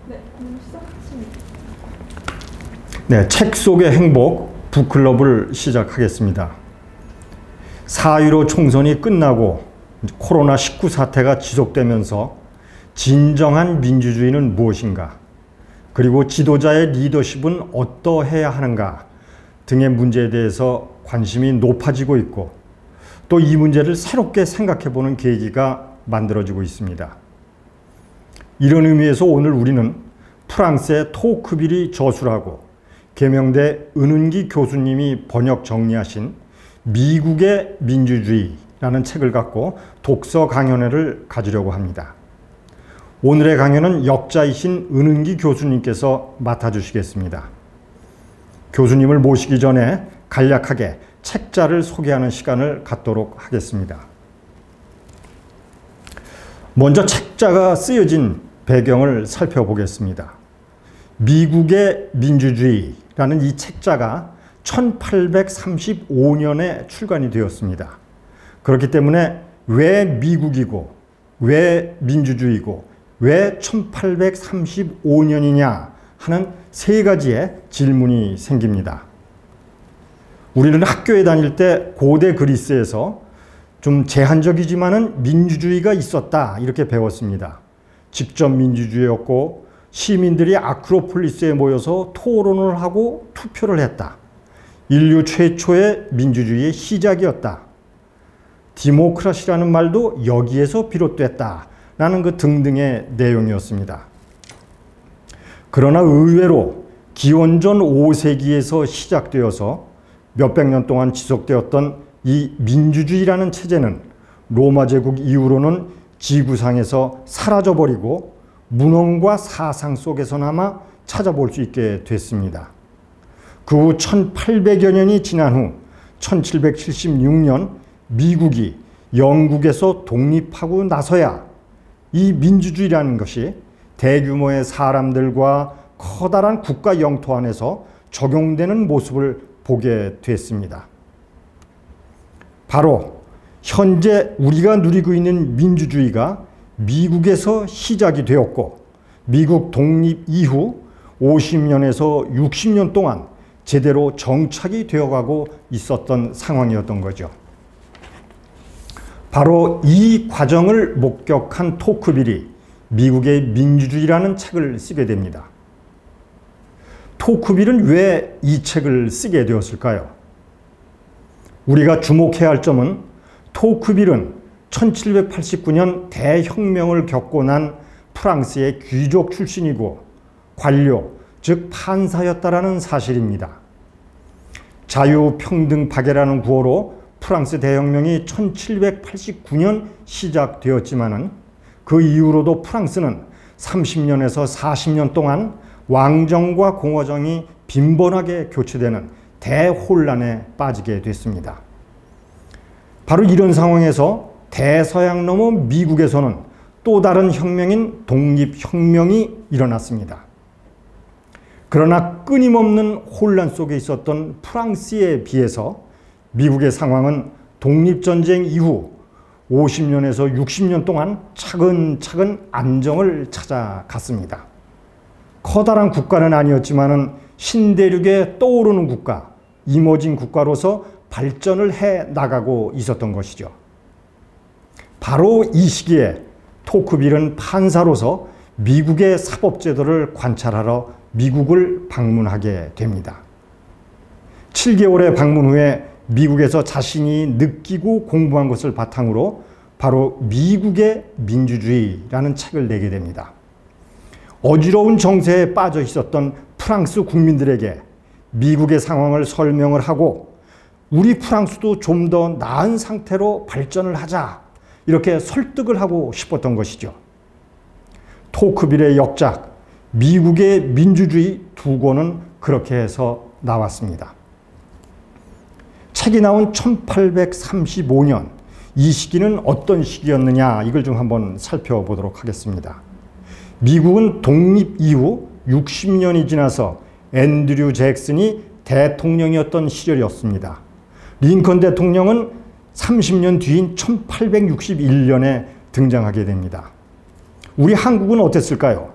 네, 시작하십니다. 네, 책 속의 행복 북클럽을 시작하겠습니다. 4.15 총선이 끝나고 코로나19 사태가 지속되면서 진정한 민주주의는 무엇인가, 그리고 지도자의 리더십은 어떠해야 하는가 등의 문제에 대해서 관심이 높아지고 있고, 또 이 문제를 새롭게 생각해보는 계기가 만들어지고 있습니다. 이런 의미에서 오늘 우리는 프랑스의 토크빌이 저술하고 계명대 은은기 교수님이 번역 정리하신 미국의 민주주의라는 책을 갖고 독서 강연회를 가지려고 합니다. 오늘의 강연은 역자이신 은은기 교수님께서 맡아주시겠습니다. 교수님을 모시기 전에 간략하게 책자를 소개하는 시간을 갖도록 하겠습니다. 먼저 책자가 쓰여진 배경을 살펴보겠습니다. 미국의 민주주의라는 이 책자가 1835년에 출간이 되었습니다. 그렇기 때문에 왜 미국이고, 왜 민주주의고, 왜 1835년이냐 하는 세 가지의 질문이 생깁니다. 우리는 학교에 다닐 때 고대 그리스에서 좀 제한적이지만은 민주주의가 있었다 이렇게 배웠습니다. 직접 민주주의였고 시민들이 아크로폴리스에 모여서 토론을 하고 투표를 했다. 인류 최초의 민주주의의 시작이었다. 디모크라시라는 말도 여기에서 비롯됐다. 라는 그 등등의 내용이었습니다. 그러나 의외로 기원전 5세기에서 시작되어서 몇백 년 동안 지속되었던 이 민주주의라는 체제는 로마 제국 이후로는 지구상에서 사라져버리고 문헌과 사상 속에서나마 찾아볼 수 있게 됐습니다. 그 후 1800여 년이 지난 후 1776년 미국이 영국에서 독립하고 나서야 이 민주주의라는 것이 대규모의 사람들과 커다란 국가 영토 안에서 적용되는 모습을 보게 됐습니다. 바로 현재 우리가 누리고 있는 민주주의가 미국에서 시작이 되었고, 미국 독립 이후 50년에서 60년 동안 제대로 정착이 되어가고 있었던 상황이었던 거죠. 바로 이 과정을 목격한 토크빌이 미국의 민주주의라는 책을 쓰게 됩니다. 토크빌은 왜 이 책을 쓰게 되었을까요? 우리가 주목해야 할 점은 토크빌은 1789년 대혁명을 겪고 난 프랑스의 귀족 출신이고 관료, 즉 판사였다라는 사실입니다. 자유평등파괴라는 구호로 프랑스 대혁명이 1789년 시작되었지만은 그 이후로도 프랑스는 30년에서 40년 동안 왕정과 공화정이 빈번하게 교체되는 대혼란에 빠지게 됐습니다. 바로 이런 상황에서 대서양 넘어 미국에서는 또 다른 혁명인 독립혁명이 일어났습니다. 그러나 끊임없는 혼란 속에 있었던 프랑스에 비해서 미국의 상황은 독립전쟁 이후 50년에서 60년 동안 차근차근 안정을 찾아갔습니다. 커다란 국가는 아니었지만은 신대륙에 떠오르는 국가, 이머징 국가로서 발전을 해 나가고 있었던 것이죠. 바로 이 시기에 토크빌은 판사로서 미국의 사법제도를 관찰하러 미국을 방문하게 됩니다. 7개월의 방문 후에 미국에서 자신이 느끼고 공부한 것을 바탕으로 바로 미국의 민주주의라는 책을 내게 됩니다. 어지러운 정세에 빠져 있었던 프랑스 국민들에게 미국의 상황을 설명을 하고 우리 프랑스도 좀 더 나은 상태로 발전을 하자, 이렇게 설득을 하고 싶었던 것이죠. 토크빌의 역작 미국의 민주주의 두 권은 그렇게 해서 나왔습니다. 책이 나온 1835년, 이 시기는 어떤 시기였느냐, 이걸 좀 한번 살펴보도록 하겠습니다. 미국은 독립 이후 60년이 지나서 앤드류 잭슨이 대통령이었던 시절이었습니다. 링컨 대통령은 30년 뒤인 1861년에 등장하게 됩니다. 우리 한국은 어땠을까요?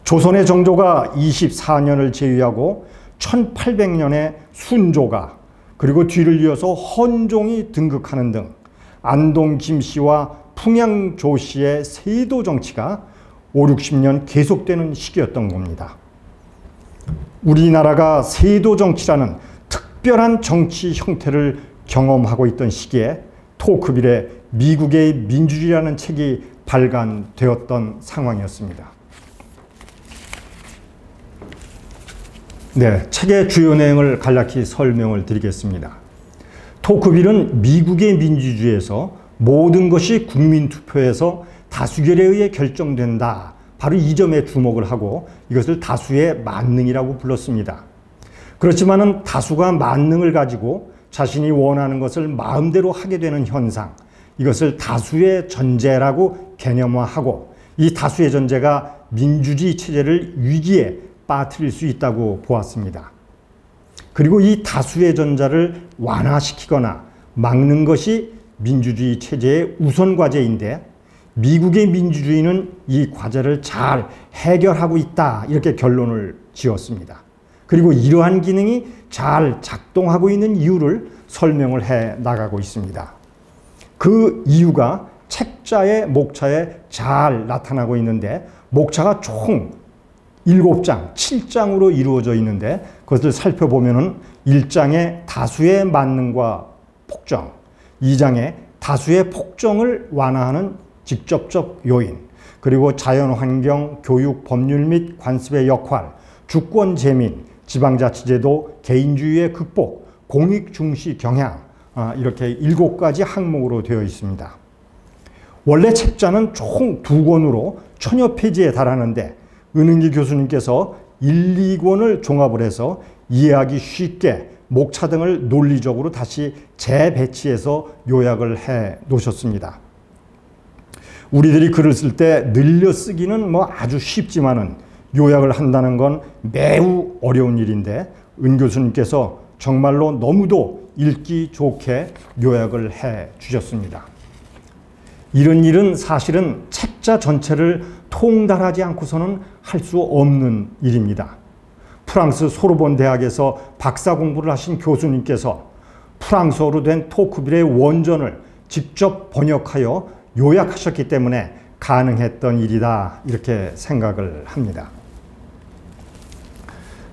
조선의 정조가 24년을 제위하고 1800년에 순조가 그리고 뒤를 이어서 헌종이 등극하는 등 안동 김씨와 풍양 조씨의 세도 정치가 5, 60년 계속되는 시기였던 겁니다. 우리나라가 세도 정치라는 특별한 정치 형태를 경험하고 있던 시기에 토크빌의 미국의 민주주의라는 책이 발간되었던 상황이었습니다. 네, 책의 주요 내용을 간략히 설명을 드리겠습니다. 토크빌은 미국의 민주주의에서 모든 것이 국민투표에서 다수결에 의해 결정된다. 바로 이 점에 주목을 하고 이것을 다수의 만능이라고 불렀습니다. 그렇지만은 다수가 만능을 가지고 자신이 원하는 것을 마음대로 하게 되는 현상, 이것을 다수의 전제라고 개념화하고 이 다수의 전제가 민주주의 체제를 위기에 빠뜨릴 수 있다고 보았습니다. 그리고 이 다수의 전자를 완화시키거나 막는 것이 민주주의 체제의 우선 과제인데 미국의 민주주의는 이 과제를 잘 해결하고 있다, 이렇게 결론을 지었습니다. 그리고 이러한 기능이 잘 작동하고 있는 이유를 설명을 해 나가고 있습니다. 그 이유가 책자의 목차에 잘 나타나고 있는데 목차가 총 7장, 7장으로 이루어져 있는데 그것을 살펴보면은 1장의 다수의 만능과 폭정, 2장의 다수의 폭정을 완화하는 직접적 요인, 그리고 자연환경, 교육, 법률 및 관습의 역할, 주권 재민, 지방자치제도, 개인주의의 극복, 공익중시 경향, 이렇게 7가지 항목으로 되어 있습니다. 원래 책자는 총 2권으로 1000여 페이지에 달하는데 은은기 교수님께서 1, 2권을 종합을 해서 이해하기 쉽게 목차 등을 논리적으로 다시 재배치해서 요약을 해 놓으셨습니다. 우리들이 글을 쓸 때 늘려 쓰기는 아주 쉽지만은 요약을 한다는 건 매우 어려운 일인데 은 교수님께서 정말로 너무도 읽기 좋게 요약을 해 주셨습니다. 이런 일은 사실은 책자 전체를 통달하지 않고서는 할 수 없는 일입니다. 프랑스 소르본 대학에서 박사 공부를 하신 교수님께서 프랑스어로 된 토크빌의 원전을 직접 번역하여 요약하셨기 때문에 가능했던 일이다, 이렇게 생각을 합니다.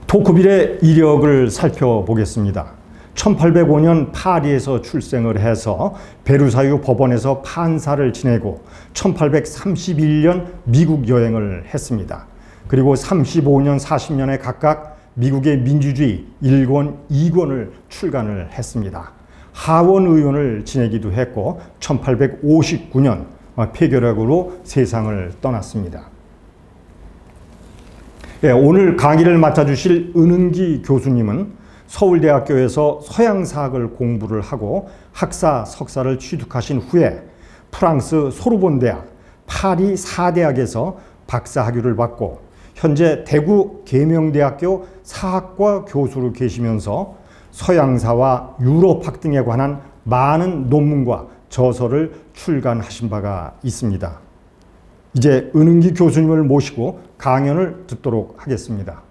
토크빌의 이력을 살펴보겠습니다. 1805년 파리에서 출생을 해서 베르사유 법원에서 판사를 지내고 1831년 미국 여행을 했습니다. 그리고 35년, 40년에 각각 미국의 민주주의 1권, 2권을 출간을 했습니다. 하원 의원을 지내기도 했고 1859년 폐결핵으로 세상을 떠났습니다. 오늘 강의를 맡아주실 은은기 교수님은 서울대학교에서 서양사학을 공부를 하고 학사, 석사를 취득하신 후에 프랑스 소르본 대학, 파리 사대학에서 박사학위를 받고 현재 대구 계명대학교 사학과 교수로 계시면서 서양사와 유럽학 등에 관한 많은 논문과 저서를 출간하신 바가 있습니다. 이제 은은기 교수님을 모시고 강연을 듣도록 하겠습니다.